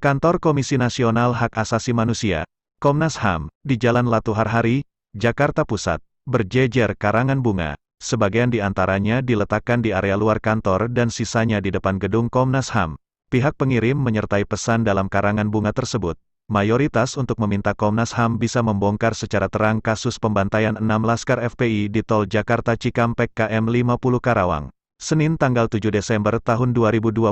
Kantor Komisi Nasional Hak Asasi Manusia, Komnas HAM, di Jalan Latuharhari, Jakarta Pusat, berjejer karangan bunga, sebagian di antaranya diletakkan di area luar kantor dan sisanya di depan gedung Komnas HAM. Pihak pengirim menyertai pesan dalam karangan bunga tersebut, mayoritas untuk meminta Komnas HAM bisa membongkar secara terang kasus pembantaian 6 laskar FPI di Tol Jakarta Cikampek KM 50 Karawang. Senin tanggal 7 Desember tahun 2020,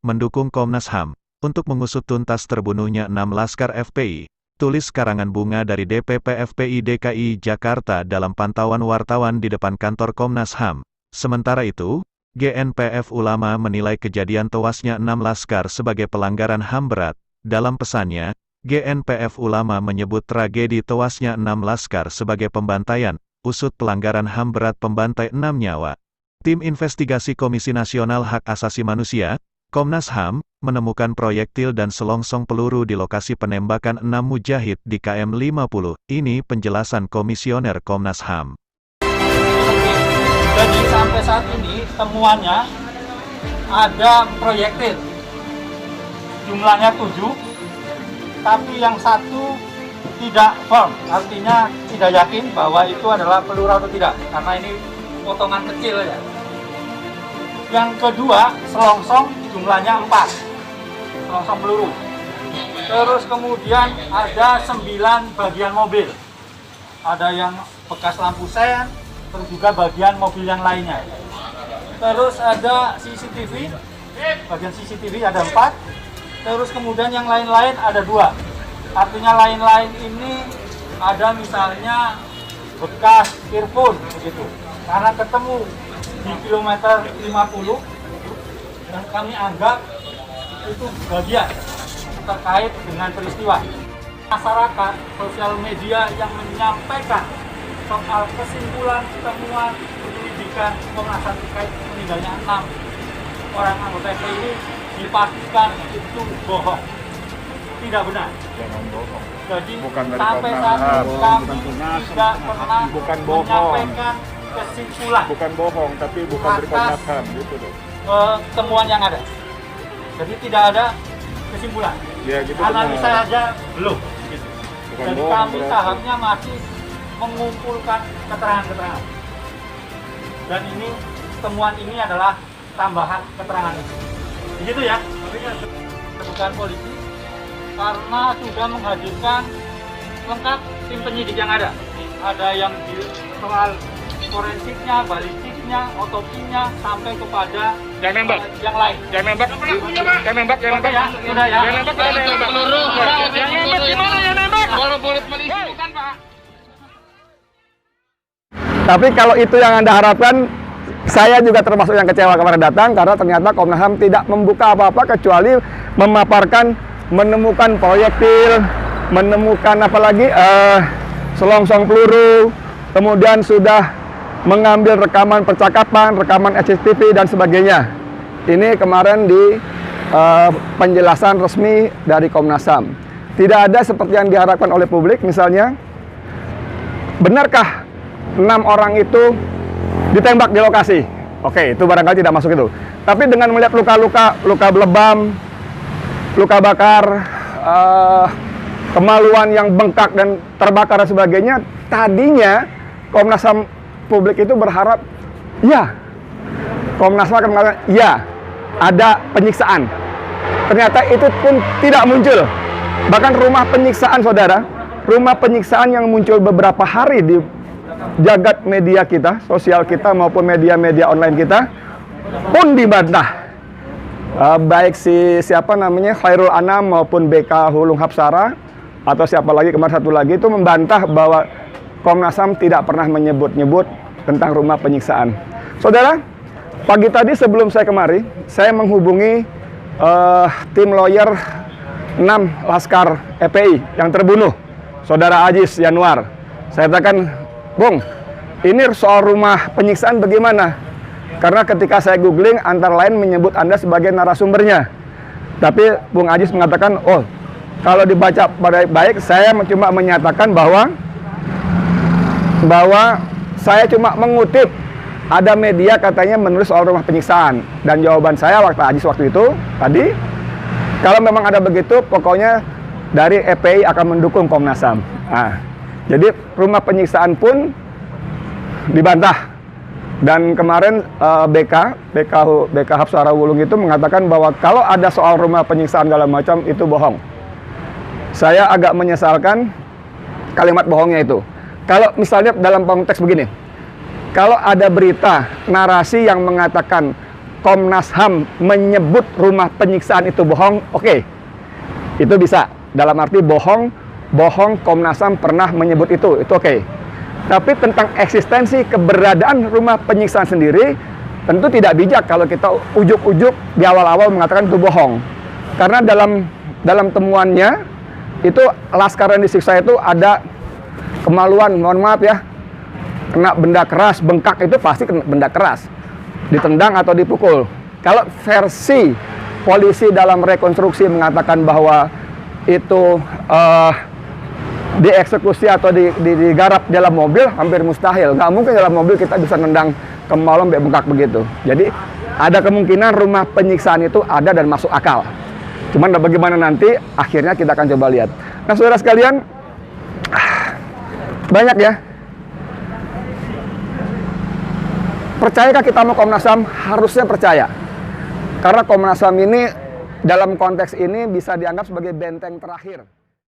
mendukung Komnas HAM, untuk mengusut tuntas terbunuhnya 6 laskar FPI. Tulis karangan bunga dari DPP FPI DKI Jakarta dalam pantauan wartawan di depan kantor Komnas HAM. Sementara itu, GNPF Ulama menilai kejadian tewasnya 6 laskar sebagai pelanggaran HAM berat. Dalam pesannya, GNPF Ulama menyebut tragedi tewasnya 6 laskar sebagai pembantaian, usut pelanggaran HAM berat pembantai 6 nyawa. Tim investigasi Komisi Nasional Hak Asasi Manusia, Komnas HAM, menemukan proyektil dan selongsong peluru di lokasi penembakan 6 mujahid di KM 50. Ini penjelasan Komisioner Komnas HAM. Jadi sampai saat ini temuannya ada proyektil, jumlahnya 7, tapi yang satu tidak firm, artinya tidak yakin bahwa itu adalah peluru atau tidak, karena ini potongan kecil ya. Yang kedua, selongsong jumlahnya 4, selongsong peluru. Terus kemudian ada 9 bagian mobil, ada yang bekas lampu sen, terus juga bagian mobil yang lainnya. Terus ada CCTV, bagian CCTV ada 4, terus kemudian yang lain-lain ada 2. Artinya lain-lain ini ada misalnya bekas earphone begitu, karena ketemu di kilometer 50 dan kami anggap itu bagian terkait dengan peristiwa. Masyarakat, sosial media yang menyampaikan soal kesimpulan temuan penyelidikan Komnas HAM terkait meninggalnya 6 orang anggota FPI ini dipastikan itu bohong, tidak benar. Jangan bohong. Jadi bukan sampai saat ini kami tidak pernah menyampaikan kesimpulan. Bukan bohong, tapi bukan dari Komnas HAM gitu loh. Temuan yang ada. Jadi tidak ada kesimpulan. Ya, gitu Analisa benar. saja belum. Gitu. Bukan Jadi bohong, kami berarti. tahapnya masih mengumpulkan keterangan-keterangan. Dan ini temuan ini adalah tambahan keterangan itu. Begitu ya. Bukan polisi karena sudah menghadirkan lengkap tim penyidik yang ada. Ada yang di soal forensiknya, balistiknya, otopsinya, sampai kepada yang lain. Jangan nembak. Oke ya, sudah ya. Jangan nembak. Gimana yang nembak? Boleh polisi bukan Pak. Tapi kalau itu yang Anda harapkan, saya juga termasuk yang kecewa kemarin datang, karena ternyata Komnas HAM tidak membuka apa-apa kecuali memaparkan menemukan proyektil, menemukan apalagi selongsong peluru, kemudian sudah mengambil rekaman percakapan, rekaman CCTV dan sebagainya. Ini kemarin di penjelasan resmi dari Komnas HAM. Tidak ada seperti yang diharapkan oleh publik, misalnya, benarkah 6 orang itu ditembak di lokasi? Oke, itu barangkali tidak masuk itu. Tapi dengan melihat luka-luka, luka belebam, luka bakar, kemaluan yang bengkak dan terbakar dan sebagainya, tadinya Komnas HAM publik itu berharap, ya, Komnas HAM akan mengatakan, ya, ada penyiksaan. Ternyata itu pun tidak muncul. Bahkan rumah penyiksaan, saudara, rumah penyiksaan yang muncul beberapa hari di jagat media kita, sosial kita maupun media-media online kita, pun dibantah. Baik siapa namanya, Khairul Anam maupun BK Hulung Hapsara, atau siapa lagi, kemarin satu lagi, itu membantah bahwa Komnas HAM tidak pernah menyebut-nyebut tentang rumah penyiksaan. Saudara, pagi tadi sebelum saya kemari, saya menghubungi tim lawyer 6 laskar FPI yang terbunuh, Saudara Ajis Yanuar. Saya katakan, Bung, ini soal rumah penyiksaan bagaimana? Karena ketika saya googling, antara lain menyebut Anda sebagai narasumbernya. Tapi Bung Ajis mengatakan, oh, kalau dibaca baik-baik, saya cuma menyatakan bahwa saya cuma mengutip ada media katanya menulis soal rumah penyiksaan. Dan jawaban saya waktu Ajis waktu itu, tadi, Kalau memang ada begitu, pokoknya dari EPI akan mendukung Komnas HAM. Nah, jadi rumah penyiksaan pun dibantah. Dan kemarin BK Hapsara Wulung itu mengatakan bahwa kalau ada soal rumah penyiksaan segala macam itu bohong. Saya agak menyesalkan kalimat bohongnya itu. Kalau misalnya dalam konteks begini, kalau ada berita narasi yang mengatakan Komnas HAM menyebut rumah penyiksaan itu bohong, oke. Itu bisa. Dalam arti bohong Komnas HAM pernah menyebut itu oke. Tapi tentang eksistensi keberadaan rumah penyiksaan sendiri, tentu tidak bijak kalau kita ujuk-ujuk di awal-awal mengatakan itu bohong. Karena dalam temuannya, itu laskar yang disiksa itu ada kemaluan, mohon maaf ya, kena benda keras, bengkak itu pasti kena benda keras, ditendang atau dipukul. Kalau versi polisi dalam rekonstruksi mengatakan bahwa itu dieksekusi atau digarap dalam mobil, hampir mustahil. Nggak mungkin dalam mobil kita bisa nendang kemaluan sampai bengkak begitu. Jadi ada kemungkinan rumah penyiksaan itu ada dan masuk akal. Cuman bagaimana nanti, akhirnya kita akan coba lihat. Nah, saudara sekalian, banyak ya. Percayakah kita sama Komnas HAM? Harusnya percaya. Karena Komnas HAM ini dalam konteks ini bisa dianggap sebagai benteng terakhir.